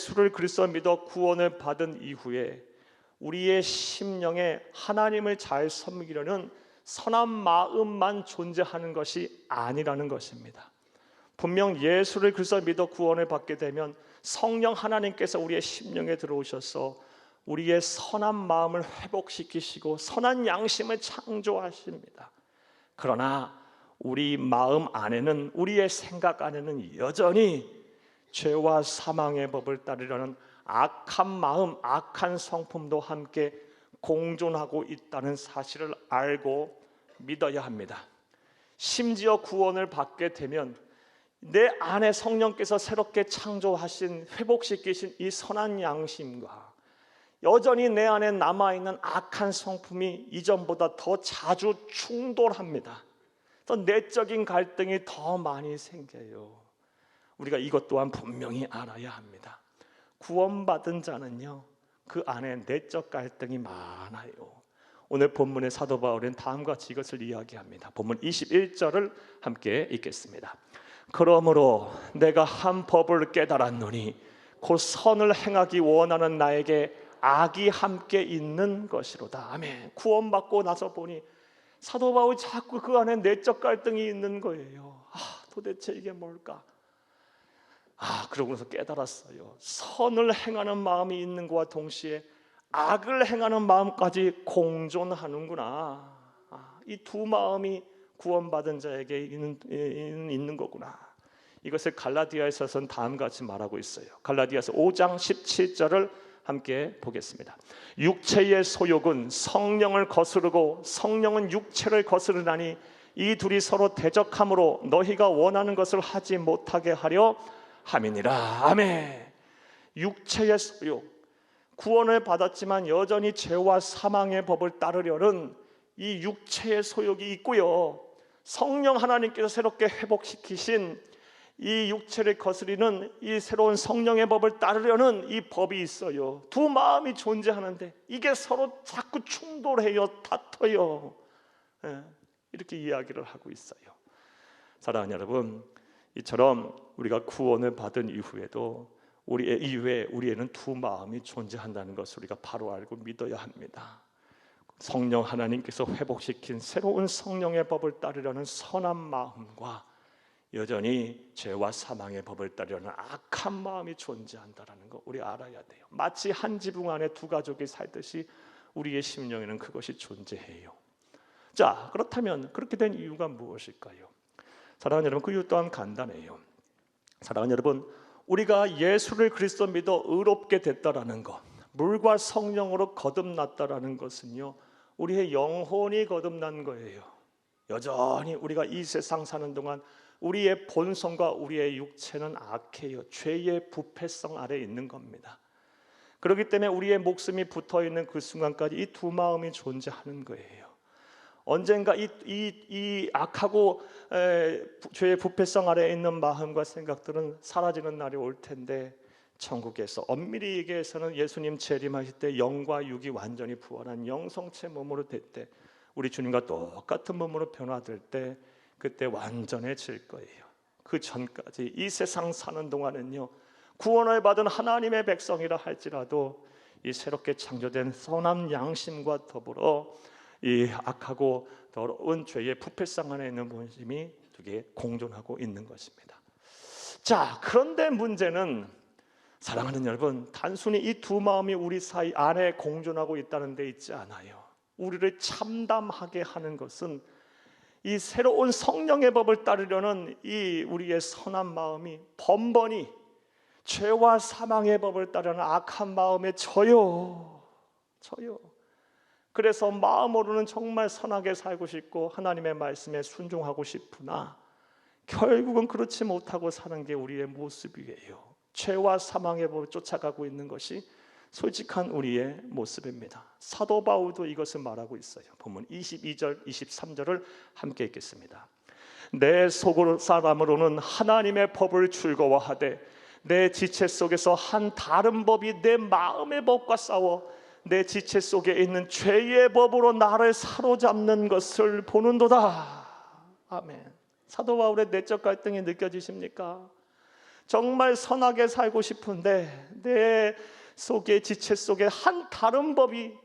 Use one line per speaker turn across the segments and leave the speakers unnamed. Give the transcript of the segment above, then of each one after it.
예수를 그리스도 믿어 구원을 받은 이후에 우리의 심령에 하나님을 잘 섬기려는 선한 마음만 존재하는 것이 아니라는 것입니다. 분명 예수를 그리스도 믿어 구원을 받게 되면 성령 하나님께서 우리의 심령에 들어오셔서 우리의 선한 마음을 회복시키시고 선한 양심을 창조하십니다. 그러나 우리 마음 안에는, 우리의 생각 안에는 여전히 죄와 사망의 법을 따르려는 악한 마음, 악한 성품도 함께 공존하고 있다는 사실을 알고 믿어야 합니다. 심지어 구원을 받게 되면 내 안에 성령께서 새롭게 창조하신, 회복시키신 이 선한 양심과 여전히 내 안에 남아있는 악한 성품이 이전보다 더 자주 충돌합니다. 더 내적인 갈등이 더 많이 생겨요. 우리가 이것 또한 분명히 알아야 합니다. 구원받은 자는요, 그 안에 내적 갈등이 많아요. 오늘 본문의 사도 바울은 다음과 같이 이것을 이야기합니다. 본문 21절을 함께 읽겠습니다. 그러므로 내가 한 법을 깨달았노니 곧 선을 행하기 원하는 나에게 악이 함께 있는 것이로다. 아멘. 구원받고 나서 보니 사도 바울이 자꾸 그 안에 내적 갈등이 있는 거예요. 도대체 이게 뭘까? 그러고 나서 깨달았어요. 선을 행하는 마음이 있는 것과 동시에 악을 행하는 마음까지 공존하는구나. 이 두 마음이 구원받은 자에게 있는 거구나. 이것을 갈라디아에서는 다음과 같이 말하고 있어요. 갈라디아서 5장 17절을 함께 보겠습니다. 육체의 소욕은 성령을 거스르고 성령은 육체를 거스르나니 이 둘이 서로 대적함으로 너희가 원하는 것을 하지 못하게 하려 함이니라. 아멘. 육체의 소욕, 구원을 받았지만 여전히 죄와 사망의 법을 따르려는 이 육체의 소욕이 있고요, 성령 하나님께서 새롭게 회복시키신 이 육체를 거스리는 이 새로운 성령의 법을 따르려는 이 법이 있어요. 두 마음이 존재하는데 이게 서로 자꾸 충돌해요, 다퉈요. 이렇게 이야기를 하고 있어요. 사랑하는 여러분, 이처럼 우리가 구원을 받은 이후에도 우리의 이외에 우리에는 두 마음이 존재한다는 것을 우리가 바로 알고 믿어야 합니다. 성령 하나님께서 회복시킨 새로운 성령의 법을 따르려는 선한 마음과 여전히 죄와 사망의 법을 따르려는 악한 마음이 존재한다는 거 우리 알아야 돼요. 마치 한 지붕 안에 두 가족이 살듯이 우리의 심령에는 그것이 존재해요. 자, 그렇다면 그렇게 된 이유가 무엇일까요? 사랑하는 여러분, 그 이유 또한 간단해요. 사랑하는 여러분, 우리가 예수를 그리스도 믿어 의롭게 됐다라는 것, 물과 성령으로 거듭났다라는 것은요, 우리의 영혼이 거듭난 거예요. 여전히 우리가 이 세상 사는 동안 우리의 본성과 우리의 육체는 악해요. 죄의 부패성 아래에 있는 겁니다. 그렇기 때문에 우리의 목숨이 붙어있는 그 순간까지 이 두 마음이 존재하는 거예요. 언젠가 이 악하고 죄의 부패성 아래에 있는 마음과 생각들은 사라지는 날이 올 텐데, 천국에서 엄밀히 얘기해서는 예수님 재림하실 때 영과 육이 완전히 부활한 영성체 몸으로 될 때, 우리 주님과 똑같은 몸으로 변화될 때 그때 완전해질 거예요. 그 전까지 이 세상 사는 동안은요, 구원을 받은 하나님의 백성이라 할지라도 이 새롭게 창조된 선한 양심과 더불어 이 악하고 더러운 죄의 부패성 안에 있는 본심이 두 개 공존하고 있는 것입니다. 자, 그런데 문제는 사랑하는 여러분, 단순히 이 두 마음이 우리 사이 안에 공존하고 있다는 데 있지 않아요. 우리를 참담하게 하는 것은 이 새로운 성령의 법을 따르려는 이 우리의 선한 마음이 번번이 죄와 사망의 법을 따르는 악한 마음에 져요. 그래서 마음으로는 정말 선하게 살고 싶고 하나님의 말씀에 순종하고 싶으나 결국은 그렇지 못하고 사는 게 우리의 모습이에요. 죄와 사망의 법을 쫓아가고 있는 것이 솔직한 우리의 모습입니다. 사도 바울도 이것을 말하고 있어요. 본문 22절, 23절을 함께 읽겠습니다. 내 속 사람으로는 하나님의 법을 즐거워하되 내 지체 속에서 한 다른 법이 내 마음의 법과 싸워 내 지체 속에 있는 죄의 법으로 나를 사로잡는 것을 보는도다. 아멘. 사도 바울의 내적 갈등이 느껴지십니까? 정말 선하게 살고 싶은데 내 속에, 지체 속에 한 다른 법이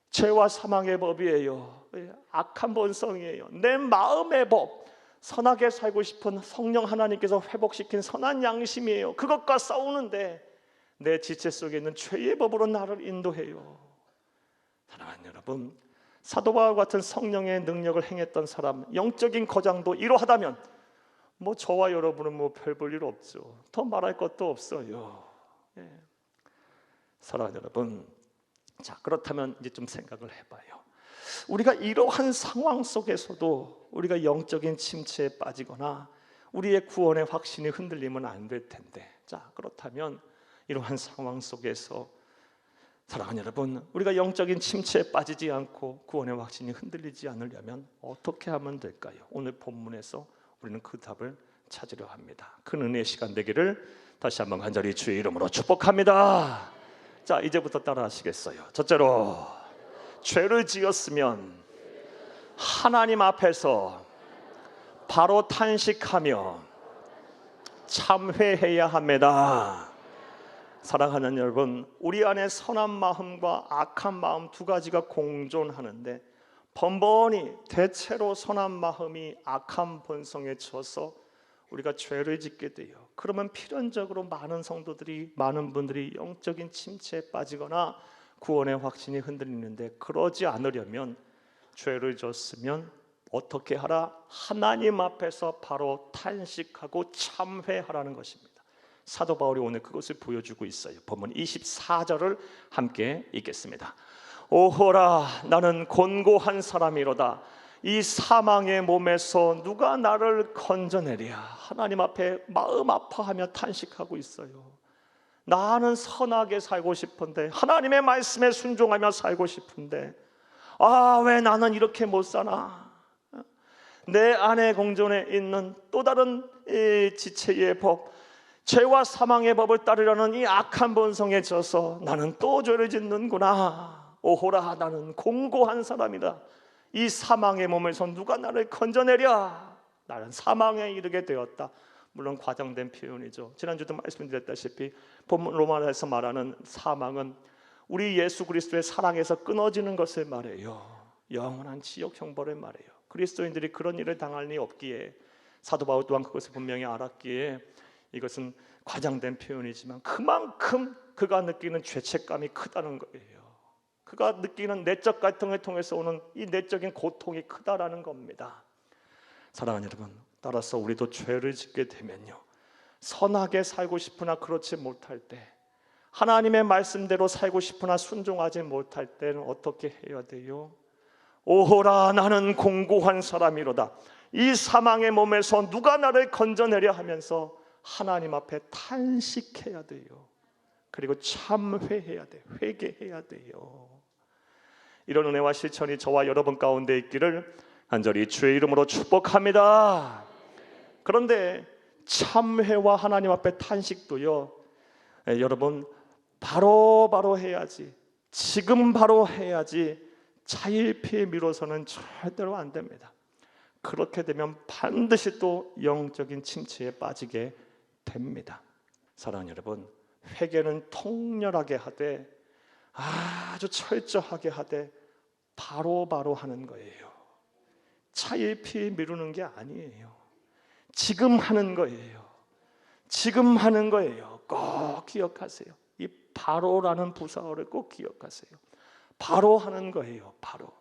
죄와 사망의 법이에요. 악한 본성이에요. 내 마음의 법, 선하게 살고 싶은 성령 하나님께서 회복시킨 선한 양심이에요. 그것과 싸우는데 내 지체 속에 있는 죄의 법으로 나를 인도해요. 사랑하는 여러분, 사도 바울 같은 성령의 능력을 행했던 사람, 영적인 거장도 이러하다면 뭐 저와 여러분은 뭐 별 볼 일 없죠. 더 말할 것도 없어요. 예. 사랑하는 여러분, 자, 그렇다면 이제 좀 생각을 해봐요. 우리가 이러한 상황 속에서도 우리가 영적인 침체에 빠지거나 우리의 구원의 확신이 흔들리면 안 될 텐데, 자, 그렇다면 이러한 상황 속에서 사랑하는 여러분, 우리가 영적인 침체에 빠지지 않고 구원의 확신이 흔들리지 않으려면 어떻게 하면 될까요? 오늘 본문에서 우리는 그 답을 찾으려 합니다. 큰 은혜의 시간 되기를 다시 한번 간절히 주의 이름으로 축복합니다. 자, 이제부터 따라 하시겠어요? 첫째로, 죄를 지었으면 하나님 앞에서 바로 탄식하며 참회해야 합니다. 사랑하는 여러분, 우리 안에 선한 마음과 악한 마음 두 가지가 공존하는데 번번이 대체로 선한 마음이 악한 본성에 져서 우리가 죄를 짓게 돼요. 그러면 필연적으로 많은 성도들이, 많은 분들이 영적인 침체에 빠지거나 구원의 확신이 흔들리는데, 그러지 않으려면 죄를 졌으면 어떻게 하라? 하나님 앞에서 바로 탄식하고 참회하라는 것입니다. 사도 바울이 오늘 그것을 보여주고 있어요. 본문 24절을 함께 읽겠습니다. 오호라, 나는 곤고한 사람이로다. 이 사망의 몸에서 누가 나를 건져내랴. 하나님 앞에 마음 아파하며 탄식하고 있어요. 나는 선하게 살고 싶은데, 하나님의 말씀에 순종하며 살고 싶은데, 왜 나는 이렇게 못 사나? 내 안에 공존해 있는 또 다른 지체의 법, 죄와 사망의 법을 따르려는 이 악한 본성에 져서 나는 또 죄를 짓는구나. 오호라, 나는 공고한 사람이다. 이 사망의 몸에서 누가 나를 건져내랴. 나는 사망에 이르게 되었다. 물론 과장된 표현이죠. 지난주도 말씀드렸다시피 본문 로마서에서 말하는 사망은 우리 예수 그리스도의 사랑에서 끊어지는 것을 말해요. 영원한 지옥 형벌을 말해요. 그리스도인들이 그런 일을 당할 리 없기에, 사도 바울 또한 그것을 분명히 알았기에 이것은 과장된 표현이지만 그만큼 그가 느끼는 죄책감이 크다는 거예요. 그가 느끼는 내적 갈등을 통해서 오는 이 내적인 고통이 크다라는 겁니다. 사랑하는 여러분, 따라서 우리도 죄를 짓게 되면요, 선하게 살고 싶으나 그렇지 못할 때, 하나님의 말씀대로 살고 싶으나 순종하지 못할 때는 어떻게 해야 돼요? 오호라, 나는 공고한 사람이로다. 이 사망의 몸에서 누가 나를 건져내려 하면서 하나님 앞에 탄식해야 돼요. 그리고 참회해야 돼요. 회개해야 돼요. 이런 은혜와 실천이 저와 여러분 가운데 있기를 간절히 주의 이름으로 축복합니다. 그런데 참회와 하나님 앞에 탄식도요, 여러분 바로 해야지, 지금 바로 해야지 차일피일 미뤄서는 절대로 안 됩니다. 그렇게 되면 반드시 또 영적인 침체에 빠지게 됩니다. 사랑하는 여러분, 회개는 통렬하게 하되, 아주 철저하게 하되 바로 하는 거예요. 차일피일 미루는 게 아니에요. 지금 하는 거예요. 지금 하는 거예요. 꼭 기억하세요. 이 바로라는 부사어를 꼭 기억하세요. 바로 하는 거예요. 바로.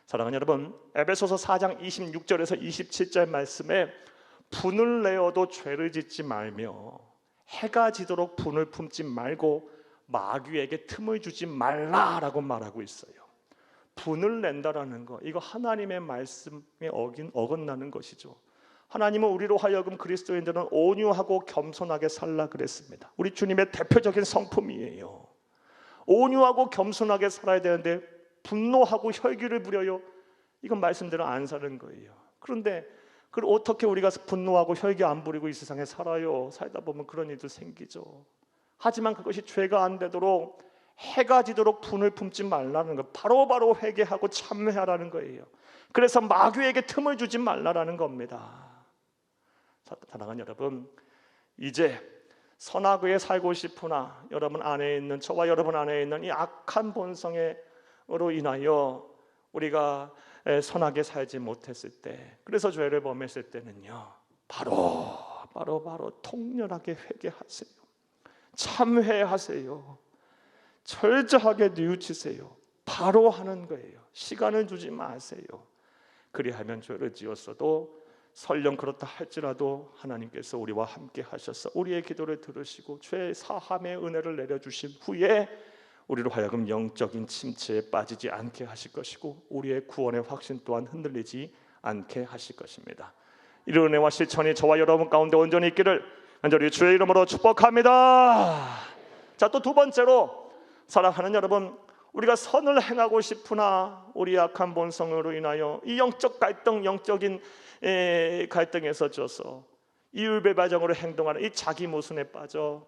사랑하는 여러분, 에베소서 4장 26절에서 27절 말씀에 분을 내어도 죄를 짓지 말며 해가 지도록 분을 품지 말고 마귀에게 틈을 주지 말라라고 말하고 있어요. 분을 낸다라는 거, 이거 하나님의 말씀에 어긋나는 것이죠. 하나님은 우리로 하여금 그리스도인들은 온유하고 겸손하게 살라 그랬습니다. 우리 주님의 대표적인 성품이에요. 온유하고 겸손하게 살아야 되는데 분노하고 혈기를 부려요. 이건 말씀대로 안 사는 거예요. 그런데 그걸 어떻게 우리가 분노하고 혈기 안 부리고 이 세상에 살아요? 살다 보면 그런 일도 생기죠. 하지만 그것이 죄가 안 되도록, 해가 지도록 분을 품지 말라는 거, 바로 회개하고 참회하라는 거예요. 그래서 마귀에게 틈을 주지 말라는 겁니다. 사랑하는 여러분, 이제 선하게 살고 싶으나 여러분 안에 있는, 저와 여러분 안에 있는 이 악한 본성으로 인하여 우리가 선하게 살지 못했을 때, 그래서 죄를 범했을 때는요, 바로 통렬하게 회개하세요. 참회하세요. 철저하게 뉘우치세요. 바로 하는 거예요. 시간을 주지 마세요. 그리하면 죄를 지었어도 설령 그렇다 할지라도 하나님께서 우리와 함께 하셔서 우리의 기도를 들으시고 죄 사함의 은혜를 내려주신 후에 우리로 하여금 영적인 침체에 빠지지 않게 하실 것이고 우리의 구원의 확신 또한 흔들리지 않게 하실 것입니다. 이런 은혜와 실천이 저와 여러분 가운데 온전히 있기를 간절히 주의 이름으로 축복합니다. 자, 또 두 번째로, 사랑하는 여러분, 우리가 선을 행하고 싶으나 우리 악한 본성으로 인하여 이 영적 갈등, 영적인 갈등에서 져서 이율배반적으로 행동하는 이 자기 모순에 빠져,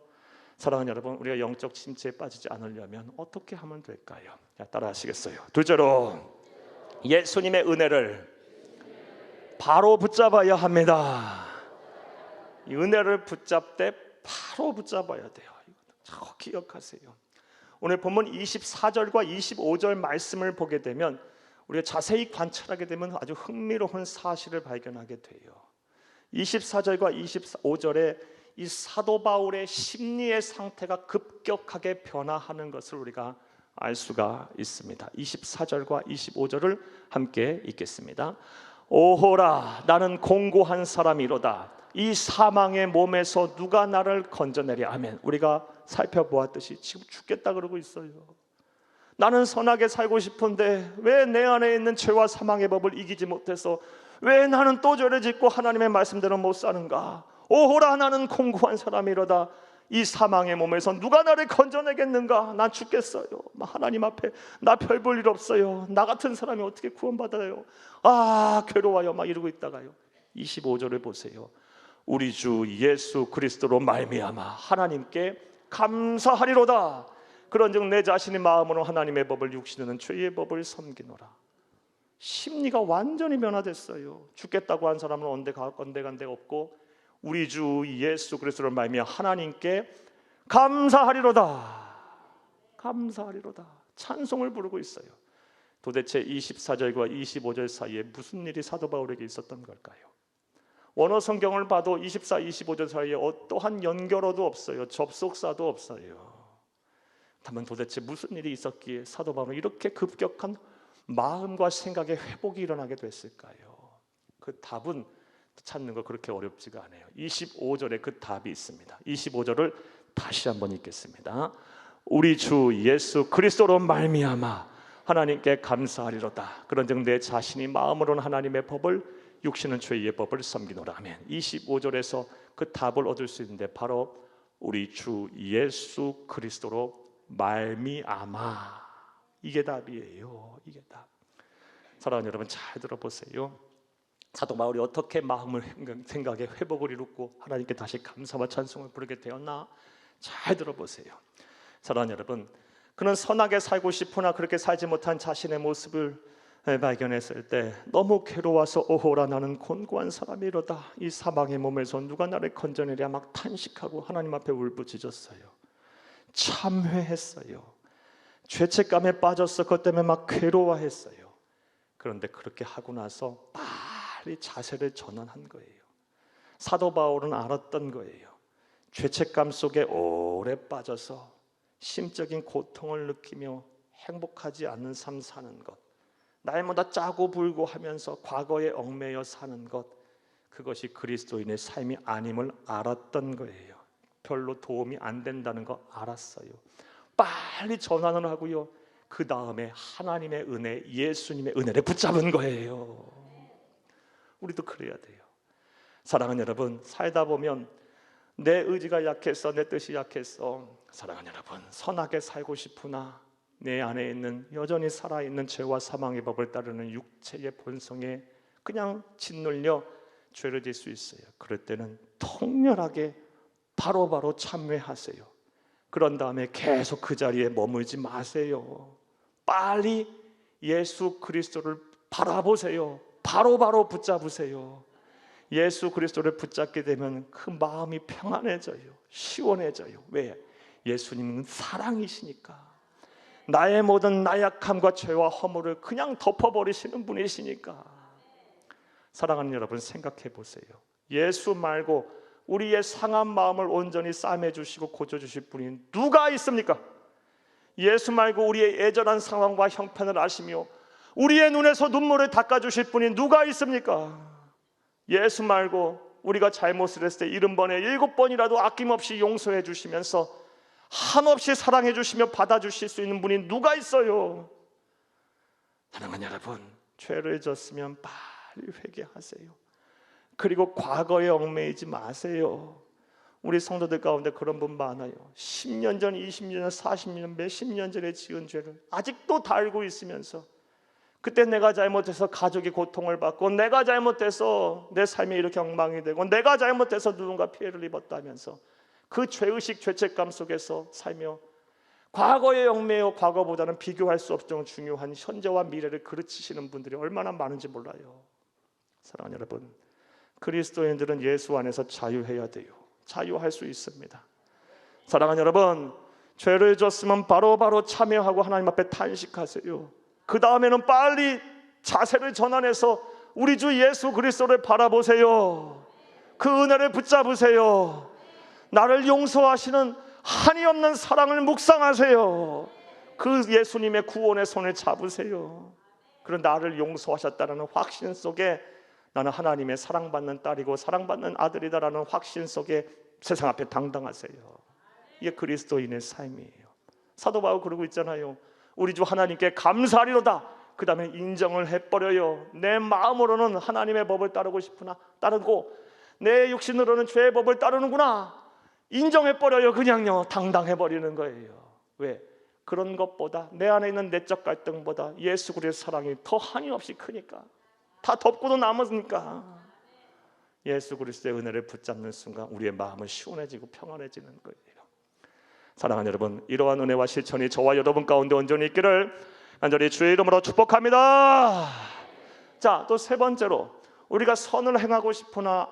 사랑하는 여러분, 우리가 영적 침체에 빠지지 않으려면 어떻게 하면 될까요? 따라 하시겠어요? 둘째로, 예수님의 은혜를 바로 붙잡아야 합니다. 이 은혜를 붙잡되 바로 붙잡아야 돼요. 이거 기억하세요. 오늘 본문 24절과 25절 말씀을 보게 되면, 우리가 자세히 관찰하게 되면 아주 흥미로운 사실을 발견하게 돼요. 24절과 25절에 이 사도 바울의 심리의 상태가 급격하게 변화하는 것을 우리가 알 수가 있습니다. 24절과 25절을 함께 읽겠습니다. 오호라, 나는 공고한 사람이로다. 이 사망의 몸에서 누가 나를 건져내랴. 아멘. 우리가 살펴보았듯이 지금 죽겠다 그러고 있어요. 나는 선하게 살고 싶은데 왜 내 안에 있는 죄와 사망의 법을 이기지 못해서 왜 나는 또 죄를 짓고 하나님의 말씀대로 못 사는가. 오호라, 나는 공고한 사람이로다. 이 사망의 몸에서 누가 나를 건져내겠는가. 난 죽겠어요. 하나님 앞에 나 별 볼 일 없어요. 나 같은 사람이 어떻게 구원받아요. 괴로워요. 이러고 있다가요, 25절을 보세요. 우리 주 예수 그리스도로 말미암아 하나님께 감사하리로다. 그런즉 내 자신의 마음으로 하나님의 법을, 육신은 죄의 법을 섬기노라. 심리가 완전히 변화됐어요. 죽겠다고 한 사람은 언데간데 없고 우리 주 예수 그리스도로 말미암아 하나님께 감사하리로다. 감사하리로다. 찬송을 부르고 있어요. 도대체 24절과 25절 사이에 무슨 일이 사도 바울에게 있었던 걸까요? 원어 성경을 봐도 24, 25절 사이에 어떠한 연결어도 없어요. 접속사도 없어요. 다만 도대체 무슨 일이 있었기에 사도 바울은 이렇게 급격한 마음과 생각의 회복이 일어나게 됐을까요? 그 답은 찾는 거 그렇게 어렵지가 않아요. 25절에 그 답이 있습니다. 25절을 다시 한번 읽겠습니다. 우리 주 예수 그리스도로 말미암아 하나님께 감사하리로다. 그런즉 내 자신이 마음으로는 하나님의 법을, 육신은 죄의 법을 섬기노라. 아멘. 25절에서 그 답을 얻을 수 있는데 바로 우리 주 예수 그리스도로 말미암아, 이게 답이에요. 이게 답. 사랑하는 여러분, 잘 들어보세요. 사도 바울이 어떻게 마음을 생각에 회복을 이루고 하나님께 다시 감사와 찬송을 부르게 되었나? 잘 들어보세요. 사랑하는 여러분, 그는 선하게 살고 싶으나 그렇게 살지 못한 자신의 모습을 발견했을 때 너무 괴로워서 오호라, 나는 곤고한 사람이로다. 이 사망의 몸에서 누가 나를 건져내랴. 탄식하고 하나님 앞에 울부짖었어요. 참회했어요. 죄책감에 빠졌어. 그것 때문에 괴로워했어요. 그런데 그렇게 하고 나서 빨리 자세를 전환한 거예요. 사도 바울은 알았던 거예요. 죄책감 속에 오래 빠져서 심적인 고통을 느끼며 행복하지 않는 삶 사는 것, 날마다 짜고 불고 하면서 과거에 얽매여 사는 것, 그것이 그리스도인의 삶이 아님을 알았던 거예요. 별로 도움이 안 된다는 거 알았어요. 빨리 전환을 하고요, 그 다음에 하나님의 은혜, 예수님의 은혜를 붙잡은 거예요. 우리도 그래야 돼요. 사랑하는 여러분, 살다 보면 내 의지가 약해서, 내 뜻이 약해서, 사랑하는 여러분, 선하게 살고 싶으나 내 안에 있는 여전히 살아있는 죄와 사망의 법을 따르는 육체의 본성에 그냥 짓눌려 죄를 질 수 있어요. 그럴 때는 통렬하게 바로바로 참회하세요. 그런 다음에 계속 그 자리에 머물지 마세요. 빨리 예수 그리스도를 바라보세요. 바로바로 붙잡으세요. 예수 그리스도를 붙잡게 되면 그 마음이 평안해져요. 시원해져요. 왜? 예수님은 사랑이시니까. 나의 모든 나약함과 죄와 허물을 그냥 덮어버리시는 분이시니까. 사랑하는 여러분, 생각해 보세요. 예수 말고 우리의 상한 마음을 온전히 싸매주시고 고쳐주실 분이 누가 있습니까? 예수 말고 우리의 애절한 상황과 형편을 아시며 우리의 눈에서 눈물을 닦아주실 분이 누가 있습니까? 예수 말고 우리가 잘못을 했을 때 70번에 7번이라도 아낌없이 용서해 주시면서 한없이 사랑해 주시며 받아주실 수 있는 분이 누가 있어요? 사랑하는 여러분, 죄를 졌으면 빨리 회개하세요. 그리고 과거에 얽매이지 마세요. 우리 성도들 가운데 그런 분 많아요. 10년 전, 20년 전, 40년, 몇십 년 전에 지은 죄를 아직도 달고 있으면서 그때 내가 잘못해서 가족이 고통을 받고 내가 잘못해서 내 삶이 이렇게 엉망이 되고 내가 잘못해서 누군가 피해를 입었다면서 그 죄의식, 죄책감 속에서 살며 과거에 얽매여 과거보다는 비교할 수 없을 정도로 중요한 현재와 미래를 그르치시는 분들이 얼마나 많은지 몰라요. 사랑하는 여러분, 그리스도인들은 예수 안에서 자유해야 돼요. 자유할 수 있습니다. 사랑하는 여러분, 죄를 졌으면 바로바로 참여하고 하나님 앞에 탄식하세요. 그 다음에는 빨리 자세를 전환해서 우리 주 예수 그리스도를 바라보세요. 그 은혜를 붙잡으세요. 나를 용서하시는 한이 없는 사랑을 묵상하세요. 그 예수님의 구원의 손을 잡으세요. 그런 나를 용서하셨다는 확신 속에 나는 하나님의 사랑받는 딸이고 사랑받는 아들이다라는 확신 속에 세상 앞에 당당하세요. 이게 그리스도인의 삶이에요. 사도 바울 그러고 있잖아요. 우리 주 하나님께 감사하리로다. 그 다음에 인정을 해버려요. 내 마음으로는 하나님의 법을 따르고 싶으나 따르고 내 육신으로는 죄의 법을 따르는구나. 인정해버려요. 그냥요. 당당해버리는 거예요. 왜? 그런 것보다 내 안에 있는 내적 갈등보다 예수 그리스도의 사랑이 더 한이없이 크니까, 다 덮고도 남으니까 예수 그리스도의 은혜를 붙잡는 순간 우리의 마음은 시원해지고 평안해지는 거예요. 사랑하는 여러분, 이러한 은혜와 실천이 저와 여러분 가운데 온전히 있기를 간절히 주의 이름으로 축복합니다. 자, 또 세 번째로, 우리가 선을 행하고 싶으나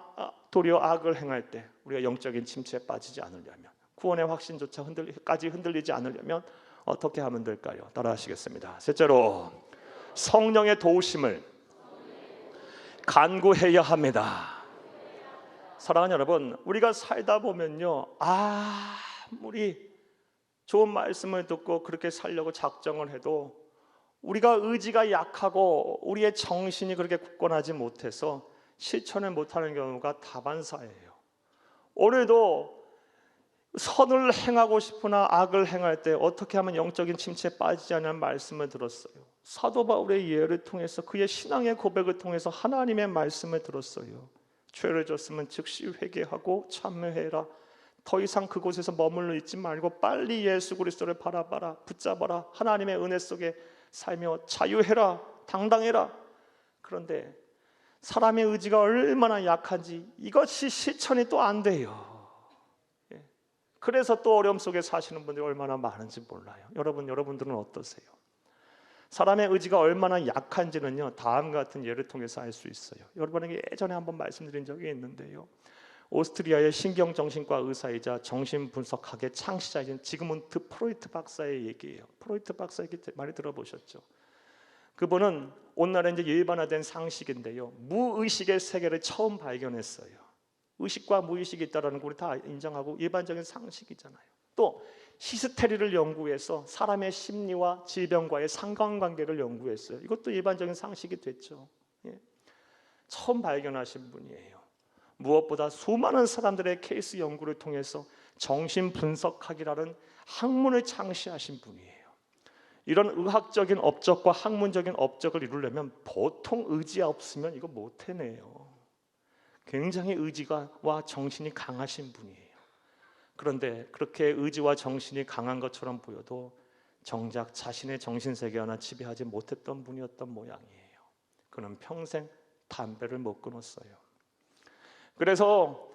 도리어 악을 행할 때 우리가 영적인 침체에 빠지지 않으려면, 구원의 확신조차 흔들리지 않으려면 어떻게 하면 될까요? 따라 하시겠습니다. 셋째로, 성령의 도우심을 간구해야 합니다. 사랑하는 여러분, 우리가 살다 보면요, 아무리 좋은 말씀을 듣고 그렇게 살려고 작정을 해도 우리가 의지가 약하고 우리의 정신이 그렇게 굳건하지 못해서 실천을 못하는 경우가 다반사예요. 오늘도 선을 행하고 싶으나 악을 행할 때 어떻게 하면 영적인 침체에 빠지지 않는 말씀을 들었어요. 사도 바울의 예를 통해서, 그의 신앙의 고백을 통해서 하나님의 말씀을 들었어요. 죄를 졌으면 즉시 회개하고 참회해라. 더 이상 그곳에서 머물러 있지 말고 빨리 예수 그리스도를 바라봐라. 붙잡아라. 하나님의 은혜 속에 살며 자유해라. 당당해라. 그런데 사람의 의지가 얼마나 약한지 이것이 실천이 또 안 돼요. 그래서 또 어려움 속에 사시는 분들이 얼마나 많은지 몰라요. 여러분들은 어떠세요? 사람의 의지가 얼마나 약한지는요, 다음 같은 예를 통해서 알 수 있어요. 여러분에게 예전에 한번 말씀드린 적이 있는데요, 오스트리아의 신경정신과 의사이자 정신분석학의 창시자이신 지그문트 프로이트 박사의 얘기예요. 프로이트 박사 얘기 많이 들어보셨죠? 그분은 오늘날에 이제 일반화된 상식인데요, 무의식의 세계를 처음 발견했어요. 의식과 무의식이 있다는 거 우리 다 인정하고 일반적인 상식이잖아요. 또 히스테리를 연구해서 사람의 심리와 질병과의 상관관계를 연구했어요. 이것도 일반적인 상식이 됐죠. 처음 발견하신 분이에요. 무엇보다 수많은 사람들의 케이스 연구를 통해서 정신분석학이라는 학문을 창시하신 분이에요. 이런 의학적인 업적과 학문적인 업적을 이루려면 보통 의지 없으면 이거 못 해내요. 굉장히 의지와 정신이 강하신 분이에요. 그런데 그렇게 의지와 정신이 강한 것처럼 보여도 정작 자신의 정신세계 하나 지배하지 못했던 분이었던 모양이에요. 그는 평생 담배를 못 끊었어요. 그래서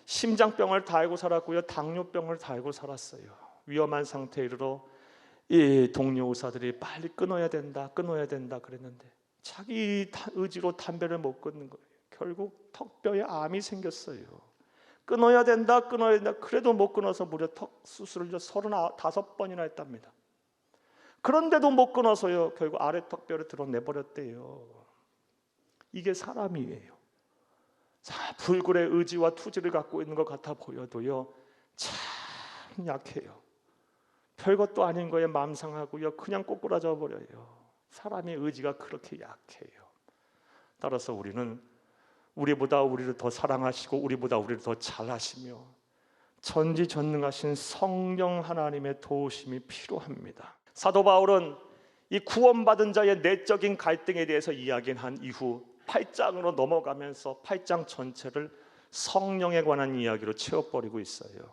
심장병을 다 앓고 살았고요, 당뇨병을 다 앓고 살았어요. 위험한 상태에 이르러 이 동료 의사들이 빨리 끊어야 된다 그랬는데 자기 의지로 담배를 못 끊는 거예요. 결국 턱뼈에 암이 생겼어요. 끊어야 된다. 그래도 못 끊어서 무려 턱 수술을 35번이나 했답니다. 그런데도 못 끊어서요, 결국 아래 턱뼈를 드러내버렸대요. 이게 사람이에요. 자, 불굴의 의지와 투지를 갖고 있는 것 같아 보여도요, 참 약해요. 별것도 아닌 거에 마음 상하고요, 그냥 꼬꾸라져 버려요. 사람의 의지가 그렇게 약해요. 따라서 우리는 우리보다 우리를 더 사랑하시고 우리보다 우리를 더 잘하시며 전지전능하신 성령 하나님의 도우심이 필요합니다. 사도 바울은 이 구원받은 자의 내적인 갈등에 대해서 이야기한 이후 8장으로 넘어가면서 8장 전체를 성령에 관한 이야기로 채워버리고 있어요.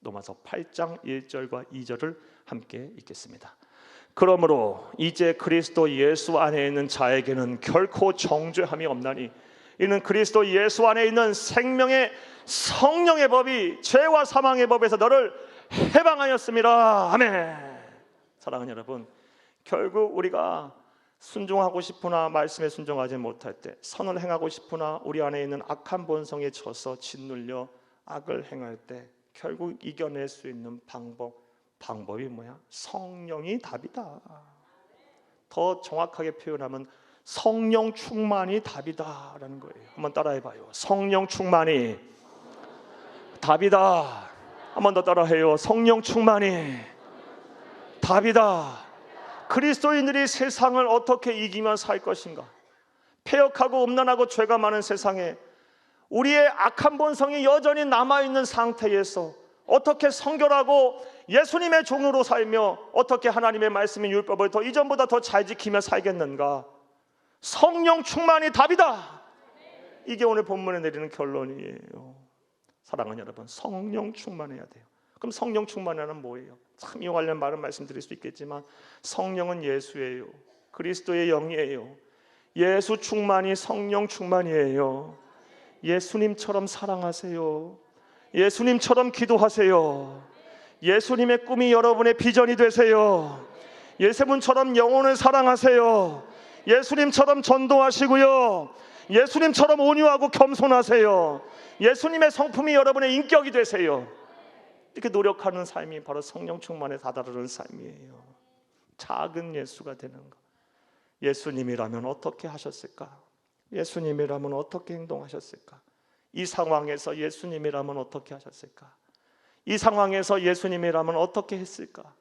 로마서 8장 1절과 2절을 함께 읽겠습니다. 그러므로 이제 그리스도 예수 안에 있는 자에게는 결코 정죄함이 없나니 이는 그리스도 예수 안에 있는 생명의 성령의 법이 죄와 사망의 법에서 너를 해방하였습니다. 아멘. 사랑하는 여러분, 결국 우리가 순종하고 싶으나 말씀에 순종하지 못할 때, 선을 행하고 싶으나 우리 안에 있는 악한 본성에 져서 짓눌려 악을 행할 때 결국 이겨낼 수 있는 방법이 뭐야? 성령이 답이다. 더 정확하게 표현하면 성령 충만이 답이다라는 거예요. 한번 따라해봐요. 성령 충만이 답이다. 한번 더 따라해요. 성령 충만이 답이다. 그리스도인들이 세상을 어떻게 이기며 살 것인가? 패역하고 음란하고 죄가 많은 세상에 우리의 악한 본성이 여전히 남아있는 상태에서 어떻게 성결하고 예수님의 종으로 살며 어떻게 하나님의 말씀인 율법을 더 이전보다 더 잘 지키며 살겠는가? 성령 충만이 답이다. 이게 오늘 본문에 내리는 결론이에요. 사랑하는 여러분, 성령 충만해야 돼요. 그럼 성령 충만하는 뭐예요? 참 이와 관련 말은 말씀드릴 수 있겠지만 성령은 예수예요. 그리스도의 영이에요. 예수 충만이 성령 충만이에요. 예수님처럼 사랑하세요. 예수님처럼 기도하세요. 예수님의 꿈이 여러분의 비전이 되세요. 예수님처럼 영혼을 사랑하세요. 예수님처럼 전도하시고요, 예수님처럼 온유하고 겸손하세요. 예수님의 성품이 여러분의 인격이 되세요. 이렇게 노력하는 삶이 바로 성령 충만에 다다르는 삶이에요. 작은 예수가 되는 것. 예수님이라면 어떻게 하셨을까? 예수님이라면 어떻게 행동하셨을까? 이 상황에서 예수님이라면 어떻게 하셨을까? 이 상황에서 예수님이라면 어떻게 했을까?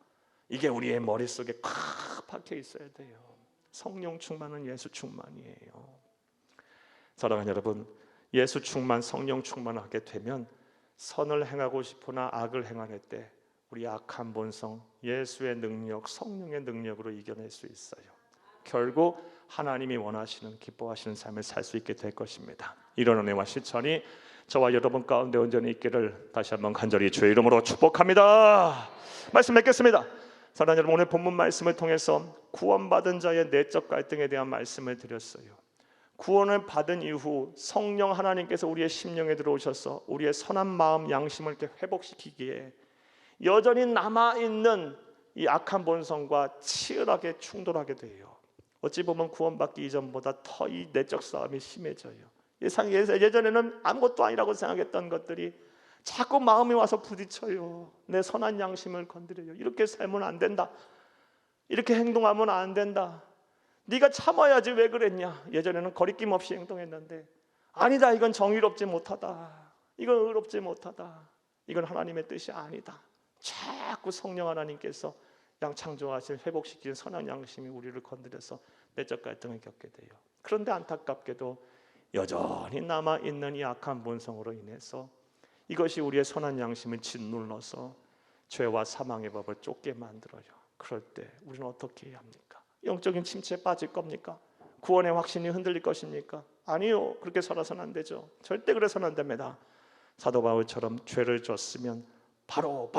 이게 우리의 머릿속에 꽉 박혀 있어야 돼요. 성령 충만은 예수 충만이에요. 사랑하는 여러분, 예수 충만, 성령 충만하게 되면 선을 행하고 싶으나 악을 행할 때 우리 악한 본성, 예수의 능력, 성령의 능력으로 이겨낼 수 있어요. 결국 하나님이 원하시는, 기뻐하시는 삶을 살 수 있게 될 것입니다. 이런 은혜와 실천이 저와 여러분 가운데 온전히 있기를 다시 한번 간절히 주의 이름으로 축복합니다. 말씀 맺겠습니다. 사랑하는 여러분, 오늘 본문 말씀을 통해서 구원받은 자의 내적 갈등에 대한 말씀을 드렸어요. 구원을 받은 이후 성령 하나님께서 우리의 심령에 들어오셔서 우리의 선한 마음, 양심을 이렇게 회복시키기에 여전히 남아있는 이 악한 본성과 치열하게 충돌하게 돼요. 어찌 보면 구원받기 이전보다 더 이 내적 싸움이 심해져요. 예전에는 아무것도 아니라고 생각했던 것들이 자꾸 마음이 와서 부딪혀요. 내 선한 양심을 건드려요. 이렇게 살면 안 된다. 이렇게 행동하면 안 된다. 네가 참아야지 왜 그랬냐. 예전에는 거리낌 없이 행동했는데 아니다, 이건 정의롭지 못하다. 이건 의롭지 못하다. 이건 하나님의 뜻이 아니다. 자꾸 성령 하나님께서 창조하신, 회복시키는 선한 양심이 우리를 건드려서 내적 갈등을 겪게 돼요. 그런데 안타깝게도 여전히 남아있는 이 악한 본성으로 인해서 이것이 우리의 선한 양심을 짓눌러서 죄와 사망의 법을 쫓게 만들어요. 그럴 때 우리는 어떻게 해야 합니까? 영적인 침체에 빠질 겁니까? 구원의 확신이 흔들릴 것입니까? 아니요, 그렇게 살아서는 안 되죠. 절대 그래서는 안 됩니다. 사도 바울처럼 죄를 졌으면 바로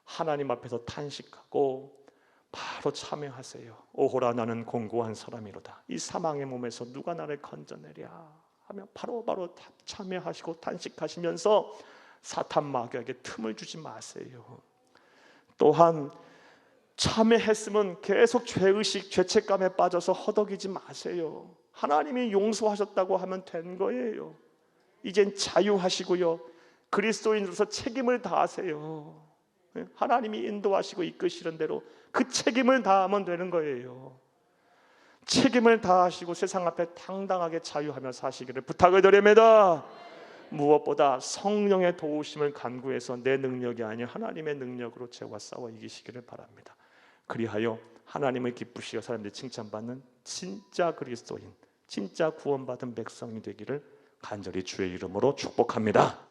하나님 앞에서 탄식하고 바로 참회하세요. 오호라, 나는 공고한 사람이로다. 이 사망의 몸에서 누가 나를 건져내랴 하며 바로 참회하시고 탄식하시면서 사탄 마귀에게 틈을 주지 마세요. 또한 참회했으면 계속 죄의식, 죄책감에 빠져서 허덕이지 마세요. 하나님이 용서하셨다고 하면 된 거예요. 이젠 자유하시고요, 그리스도인으로서 책임을 다하세요. 하나님이 인도하시고 이끄시는 대로 그 책임을 다하면 되는 거예요. 책임을 다하시고 세상 앞에 당당하게 자유하며 사시기를 부탁을 드립니다. 무엇보다 성령의 도우심을 간구해서 내 능력이 아닌 하나님의 능력으로 죄와 싸워 이기시기를 바랍니다. 그리하여 하나님을 기쁘시어 사람들이 칭찬받는 진짜 그리스도인, 진짜 구원받은 백성이 되기를 간절히 주의 이름으로 축복합니다.